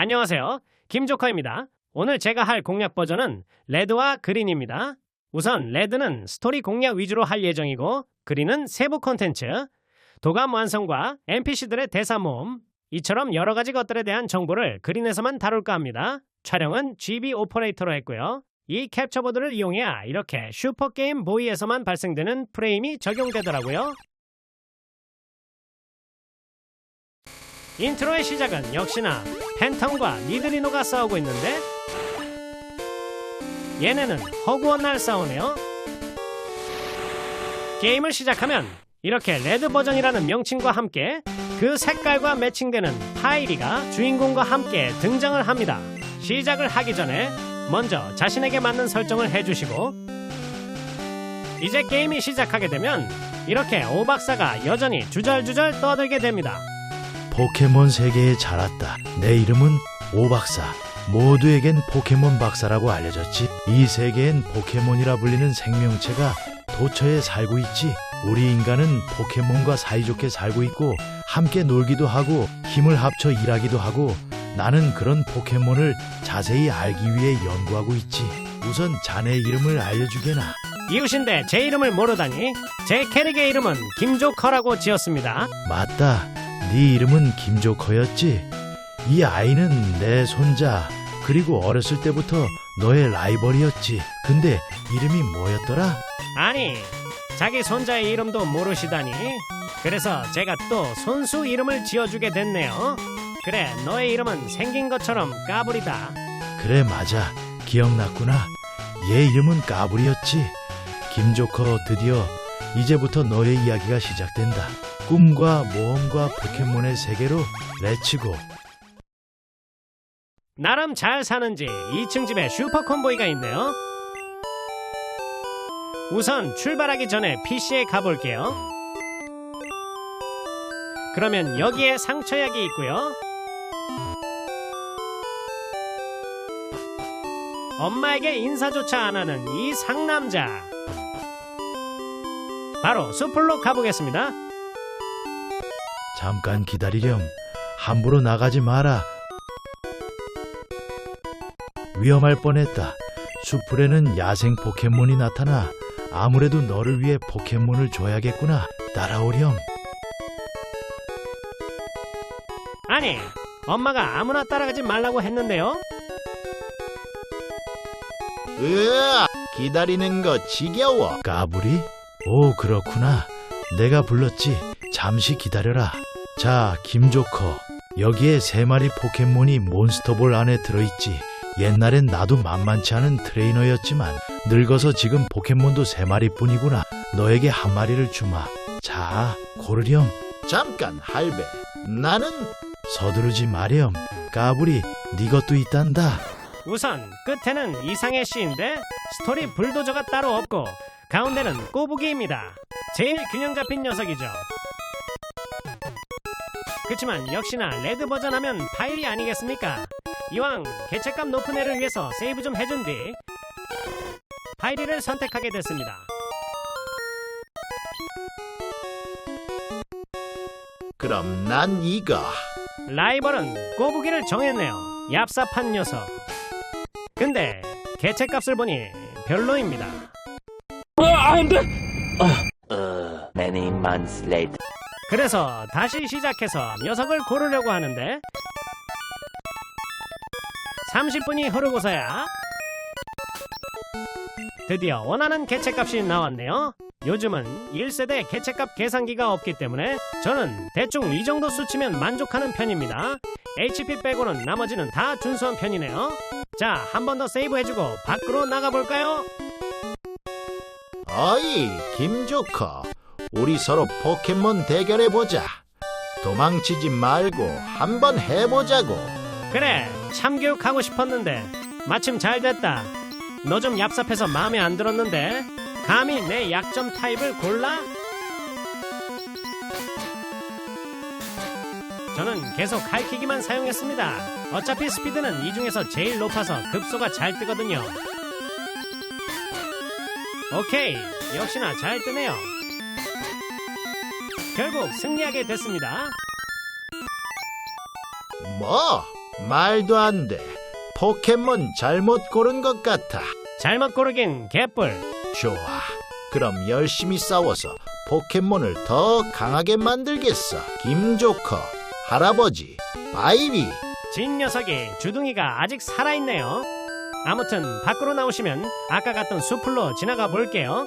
안녕하세요. 김조커입니다. 오늘 제가 할 공략 버전은 레드와 그린입니다. 우선 레드는 스토리 공략 위주로 할 예정이고 그린은 세부 콘텐츠, 도감 완성과 NPC들의 대사 모음, 이처럼 여러 가지 것들에 대한 정보를 그린에서만 다룰까 합니다. 촬영은 GB 오퍼레이터로 했고요. 이 캡처보드를 이용해야 이렇게 슈퍼게임 보이에서만 발생되는 프레임이 적용되더라고요. 인트로의 시작은 역시나 팬텀과 니드리노가 싸우고 있는데 얘네는 허구한 날 싸우네요. 게임을 시작하면 이렇게 레드 버전이라는 명칭과 함께 그 색깔과 매칭되는 파이리가 주인공과 함께 등장을 합니다. 시작을 하기 전에 먼저 자신에게 맞는 설정을 해주시고 이제 게임이 시작하게 되면 이렇게 오박사가 여전히 주절주절 떠들게 됩니다. 포켓몬 세계에 자랐다. 내 이름은 오박사. 모두에겐 포켓몬 박사라고 알려졌지. 이 세계엔 포켓몬이라 불리는 생명체가 도처에 살고 있지. 우리 인간은 포켓몬과 사이좋게 살고 있고 함께 놀기도 하고 힘을 합쳐 일하기도 하고 나는 그런 포켓몬을 자세히 알기 위해 연구하고 있지. 우선 자네 이름을 알려주게나. 이웃인데 제 이름을 모르다니. 제 캐릭의 이름은 김조커라고 지었습니다. 맞다. 네 이름은 김조커였지. 이 아이는 내 손자. 그리고 어렸을 때부터 너의 라이벌이었지. 근데 이름이 뭐였더라? 아니, 자기 손자의 이름도 모르시다니. 그래서 제가 또 손수 이름을 지어주게 됐네요. 그래, 너의 이름은 생긴 것처럼 까불이다. 그래, 맞아. 기억났구나. 얘 이름은 까불이었지. 김조커, 드디어 이제부터 너의 이야기가 시작된다. 꿈과 모험과 포켓몬의 세계로 렛츠고. 나름 잘 사는지 2층 집에 슈퍼콤보이가 있네요. 우선 출발하기 전에 PC에 가볼게요. 그러면 여기에 상처약이 있고요. 엄마에게 인사조차 안 하는 이 상남자. 바로 숲으로 가보겠습니다. 잠깐 기다리렴. 함부로 나가지 마라. 위험할 뻔했다. 숲풀에는 야생 포켓몬이 나타나 아무래도 너를 위해 포켓몬을 줘야겠구나. 따라오렴. 아니, 엄마가 아무나 따라가지 말라고 했는데요. 기다리는 거 지겨워. 까불이? 오, 그렇구나. 내가 불렀지. 잠시 기다려라. 자, 김조커. 여기에 3마리 포켓몬이 몬스터볼 안에 들어있지. 옛날엔 나도 만만치 않은 트레이너였지만 늙어서 지금 포켓몬도 3마리 뿐이구나. 너에게 1마리를 주마. 자, 고르렴. 잠깐 할배. 나는 서두르지 마렴. 까불이, 네 것도 있단다. 우선 끝에는 이상의 씨인데 스토리 불도저가 따로 없고 가운데는 꼬부기입니다. 제일 균형 잡힌 녀석이죠. 그치만 역시나 레드 버전 하면 파일이 아니겠습니까? 이왕 개체값 높은 애를 위해서 세이브 좀 해준 뒤 파이리를 선택하게 됐습니다. 그럼 난 이거. 라이벌은 꼬부기를 정했네요. 얍삽한 녀석. 근데 개체값을 보니 별로입니다. Many months later. 그래서 다시 시작해서 녀석을 고르려고 하는데 30분이 흐르고서야 드디어 원하는 개체값이 나왔네요. 요즘은 1세대 개체값 계산기가 없기 때문에 저는 대충 이 정도 수치면 만족하는 편입니다. HP 빼고는 나머지는 다 준수한 편이네요. 자, 한 번 더 세이브 해주고 밖으로 나가볼까요? 어이, 김조커. 우리 서로 포켓몬 대결해보자. 도망치지 말고 한번 해보자고. 그래, 참교육하고 싶었는데 마침 잘 됐다. 너 좀 얍삽해서 마음에 안 들었는데 감히 내 약점 타입을 골라? 저는 계속 할퀴기만 사용했습니다. 어차피 스피드는 이 중에서 제일 높아서 급소가 잘 뜨거든요. 오케이, 역시나 잘 뜨네요. 결국 승리하게 됐습니다. 뭐? 말도 안 돼. 포켓몬 잘못 고른 것 같아. 잘못 고르긴 개뿔. 좋아. 그럼 열심히 싸워서 포켓몬을 더 강하게 만들겠어. 김조커, 할아버지, 바이비. 진 녀석이 주둥이가 아직 살아있네요. 아무튼 밖으로 나오시면 아까 갔던 숲으로 지나가 볼게요.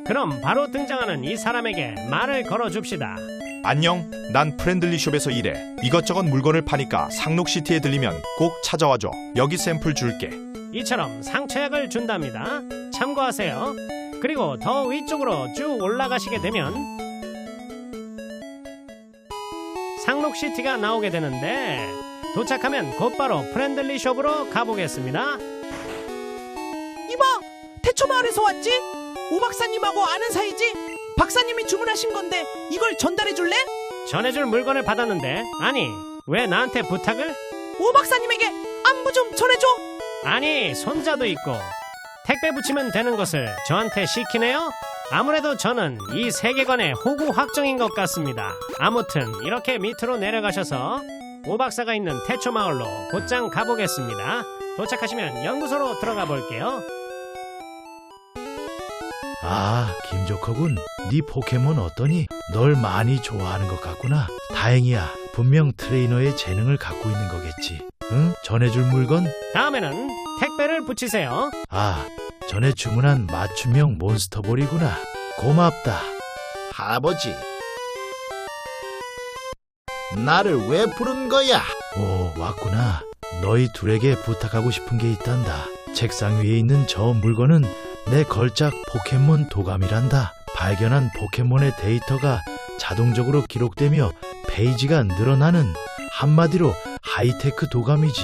그럼 바로 등장하는 이 사람에게 말을 걸어줍시다. 안녕, 난 프렌들리숍에서 일해. 이것저것 물건을 파니까 상록시티에 들리면 꼭 찾아와줘. 여기 샘플 줄게. 이처럼 상처약을 준답니다. 참고하세요. 그리고 더 위쪽으로 쭉 올라가시게 되면 상록시티가 나오게 되는데 도착하면 곧바로 프렌들리숍으로 가보겠습니다. 이봐! 태초마을에서 왔지? 오 박사님하고 아는 사이지? 박사님이 주문하신 건데 이걸 전달해 줄래? 전해줄 물건을 받았는데 아니 왜 나한테 부탁을? 오 박사님에게 안부 좀 전해줘. 아니 손자도 있고 택배 붙이면 되는 것을 저한테 시키네요? 아무래도 저는 이 세계관의 호구 확정인 것 같습니다. 아무튼 이렇게 밑으로 내려가셔서 오 박사가 있는 태초마을로 곧장 가보겠습니다. 도착하시면 연구소로 들어가 볼게요. 아, 김조커군. 네 포켓몬 어떠니? 널 많이 좋아하는 것 같구나. 다행이야. 분명 트레이너의 재능을 갖고 있는 거겠지. 응? 전해줄 물건? 다음에는 택배를 붙이세요. 아, 전에 주문한 맞춤형 몬스터볼이구나. 고맙다. 할아버지. 나를 왜 부른 거야? 오, 왔구나. 너희 둘에게 부탁하고 싶은 게 있단다. 책상 위에 있는 저 물건은 내 걸작 포켓몬 도감이란다. 발견한 포켓몬의 데이터가 자동적으로 기록되며 페이지가 늘어나는 한마디로 하이테크 도감이지.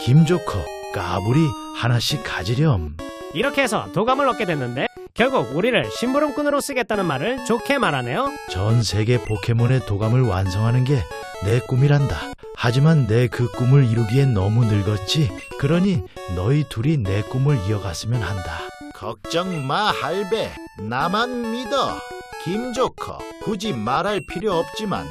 김조커, 까불이 하나씩 가지렴. 이렇게 해서 도감을 얻게 됐는데 결국 우리를 심부름꾼으로 쓰겠다는 말을 좋게 말하네요. 전 세계 포켓몬의 도감을 완성하는 게 내 꿈이란다. 하지만 내 그 꿈을 이루기엔 너무 늙었지. 그러니 너희 둘이 내 꿈을 이어갔으면 한다. 걱정 마, 할배. 나만 믿어. 김조커, 굳이 말할 필요 없지만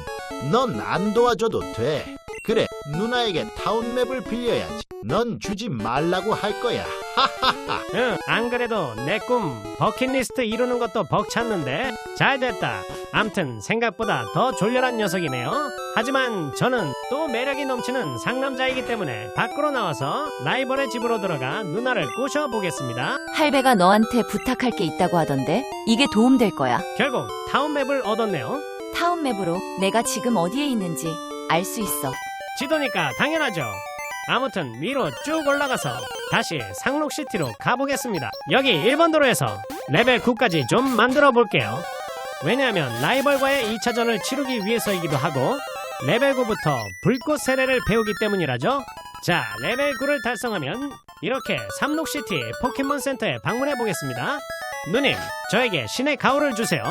넌 안 도와줘도 돼. 그래, 누나에게 타운맵을 빌려야지. 넌 주지 말라고 할 거야. 하하하. 응, 안 그래도 내 꿈 버킷리스트 이루는 것도 벅찼는데 잘 됐다. 암튼 생각보다 더 졸렬한 녀석이네요. 하지만 저는 또 매력이 넘치는 상남자이기 때문에 밖으로 나와서 라이벌의 집으로 들어가 누나를 꼬셔보겠습니다. 할배가 너한테 부탁할 게 있다고 하던데 이게 도움될 거야. 결국 타운맵을 얻었네요. 타운맵으로 내가 지금 어디에 있는지 알 수 있어. 지도니까 당연하죠. 아무튼 위로 쭉 올라가서 다시 상록시티로 가보겠습니다. 여기 1번 도로에서 레벨 9까지 좀 만들어 볼게요. 왜냐하면 라이벌과의 2차전을 치르기 위해서이기도 하고 레벨 9부터 불꽃 세례를 배우기 때문이라죠. 자, 레벨 9를 달성하면 이렇게 삼록시티 포켓몬 센터에 방문해 보겠습니다. 누님, 저에게 신의 가호를 주세요.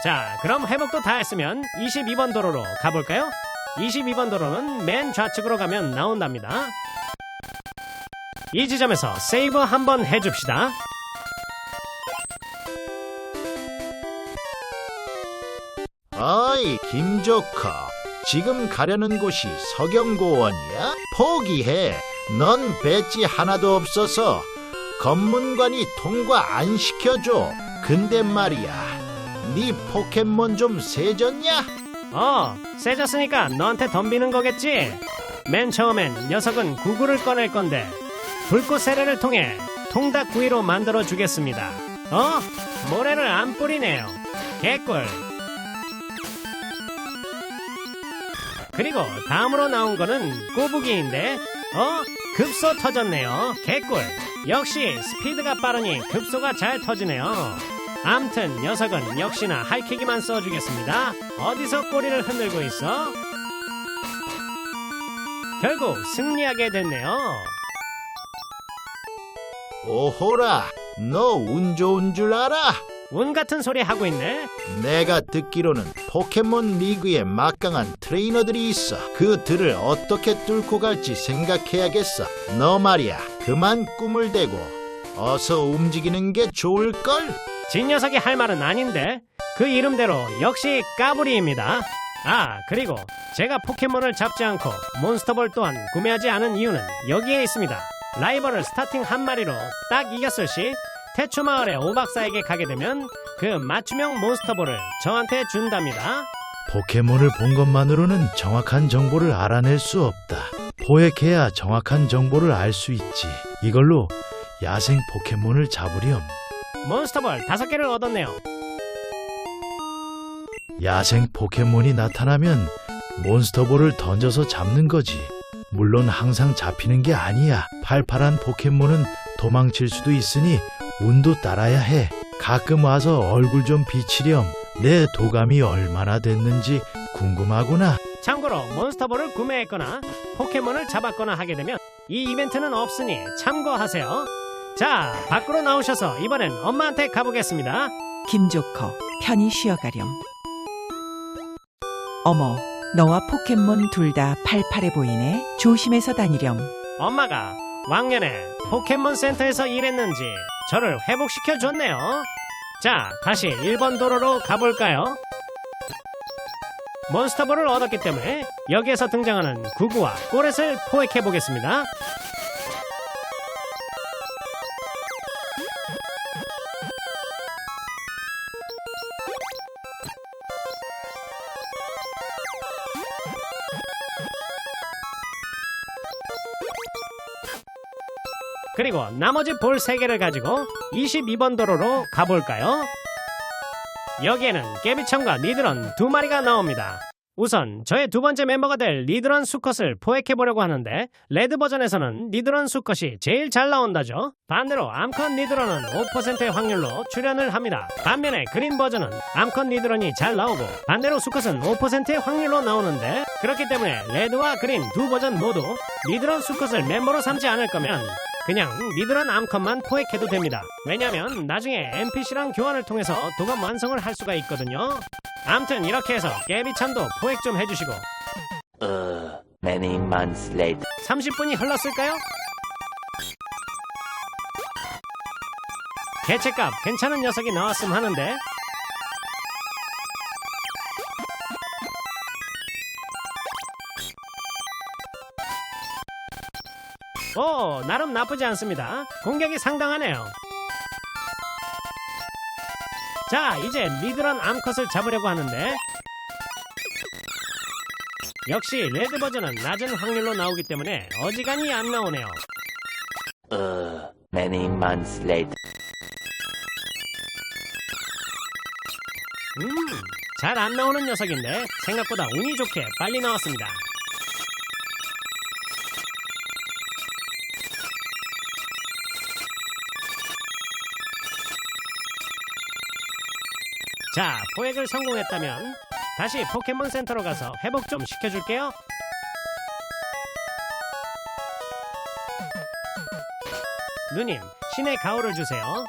자, 그럼 회복도 다 했으면 22번 도로로 가볼까요? 22번 도로는 맨 좌측으로 가면 나온답니다. 이 지점에서 세이브 한번 해줍시다. 어이, 김조커. 지금 가려는 곳이 서경고원이야? 포기해. 넌 배지 하나도 없어서 검문관이 통과 안 시켜줘. 근데 말이야, 네 포켓몬 좀 세졌냐? 세졌으니까 너한테 덤비는 거겠지? 맨 처음엔 녀석은 구글을 꺼낼 건데 불꽃 세례를 통해 통닭구이로 만들어 주겠습니다. 모래를 안 뿌리네요. 개꿀. 그리고 다음으로 나온 거는 꼬부기인데 급소 터졌네요. 개꿀. 역시 스피드가 빠르니 급소가 잘 터지네요. 암튼 녀석은 역시나 하이킥이만 써주겠습니다. 어디서 꼬리를 흔들고 있어? 결국 승리하게 됐네요. 오호라, 너 운 좋은 줄 알아? 운 같은 소리 하고 있네. 내가 듣기로는 포켓몬 리그에 막강한 트레이너들이 있어. 그들을 어떻게 뚫고 갈지 생각해야겠어. 너 말이야, 그만 꿈을 대고 어서 움직이는 게 좋을걸? 진 녀석이 할 말은 아닌데 그 이름대로 역시 까불이입니다. 아, 그리고 제가 포켓몬을 잡지 않고 몬스터볼 또한 구매하지 않은 이유는 여기에 있습니다. 라이벌을 스타팅 한 마리로 딱 이겼을 시 태초마을의 오박사에게 가게 되면 그 맞춤형 몬스터볼을 저한테 준답니다. 포켓몬을 본 것만으로는 정확한 정보를 알아낼 수 없다. 포획해야 정확한 정보를 알 수 있지. 이걸로 야생 포켓몬을 잡으렴. 몬스터볼 5개를 얻었네요. 야생 포켓몬이 나타나면 몬스터볼을 던져서 잡는 거지. 물론 항상 잡히는 게 아니야. 팔팔한 포켓몬은 도망칠 수도 있으니 운도 따라야 해. 가끔 와서 얼굴 좀 비치렴. 내 도감이 얼마나 됐는지 궁금하구나. 참고로 몬스터볼을 구매했거나 포켓몬을 잡았거나 하게 되면 이 이벤트는 없으니 참고하세요. 자, 밖으로 나오셔서 이번엔 엄마한테 가보겠습니다. 김조커, 편히 쉬어가렴. 어머, 너와 포켓몬 둘 다 팔팔해 보이네. 조심해서 다니렴. 엄마가 왕년에 포켓몬 센터에서 일했는지 저를 회복시켜줬네요. 자, 다시 1번 도로로 가볼까요? 몬스터볼을 얻었기 때문에 여기에서 등장하는 구구와 꼬렛을 포획해보겠습니다. 그리고 나머지 볼 3개를 가지고 22번 도로로 가볼까요? 여기에는 깨비청과 니드런 2마리가 나옵니다. 우선 저의 두 번째 멤버가 될 리드런 수컷을 포획해보려고 하는데 레드 버전에서는 리드런 수컷이 제일 잘 나온다죠. 반대로 암컷 리드런은 5%의 확률로 출연을 합니다. 반면에 그린 버전은 암컷 리드런이 잘 나오고 반대로 수컷은 5%의 확률로 나오는데, 그렇기 때문에 레드와 그린 두 버전 모두 리드런 수컷을 멤버로 삼지 않을 거면 그냥 리드런 암컷만 포획해도 됩니다. 왜냐면 나중에 NPC랑 교환을 통해서 도감 완성을 할 수가 있거든요. 암튼 이렇게 해서 깨비찬도 포획 좀 해주시고. Many months later. 30분이 흘렀을까요? 개체값 괜찮은 녀석이 나왔으면 하는데. 오, 나름 나쁘지 않습니다. 공격이 상당하네요. 자, 이제 리드런 암컷을 잡으려고 하는데 역시 레드 버전은 낮은 확률로 나오기 때문에 어지간히 안 나오네요. Many months later. 잘 안 나오는 녀석인데 생각보다 운이 좋게 빨리 나왔습니다. 자, 포획을 성공했다면 다시 포켓몬 센터로 가서 회복 좀 시켜줄게요. 누님, 신의 가호를 주세요.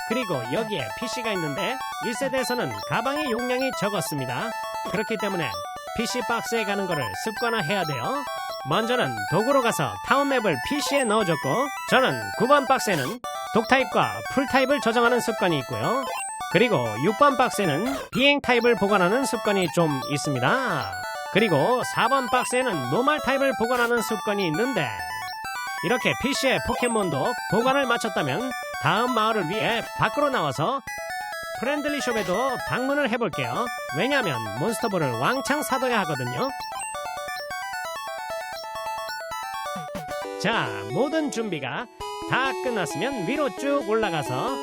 그리고 여기에 PC가 있는데 1세대에서는 가방의 용량이 적었습니다. 그렇기 때문에 PC 박스에 가는 거를 습관화해야 돼요. 먼저는 도구로 가서 타운맵을 PC에 넣어줬고, 저는 9번 박스에는 독타입과 풀타입을 저장하는 습관이 있고요. 그리고 6번 박스에는 비행타입을 보관하는 습관이 좀 있습니다. 그리고 4번 박스에는 노말 타입을 보관하는 습관이 있는데, 이렇게 PC의 포켓몬도 보관을 마쳤다면 다음 마을을 위해 밖으로 나와서 프렌들리숍에도 방문을 해볼게요. 왜냐하면 몬스터볼을 왕창 사둬야 하거든요. 자, 모든 준비가 다 끝났으면 위로 쭉 올라가서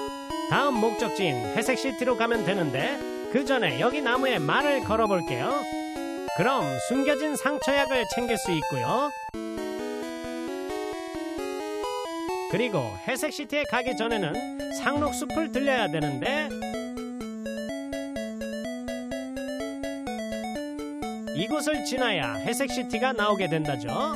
다음 목적지인 회색시티로 가면 되는데, 그 전에 여기 나무에 말을 걸어볼게요. 그럼 숨겨진 상처약을 챙길 수 있고요. 그리고 회색시티에 가기 전에는 상록숲을 들려야 되는데, 이곳을 지나야 회색시티가 나오게 된다죠.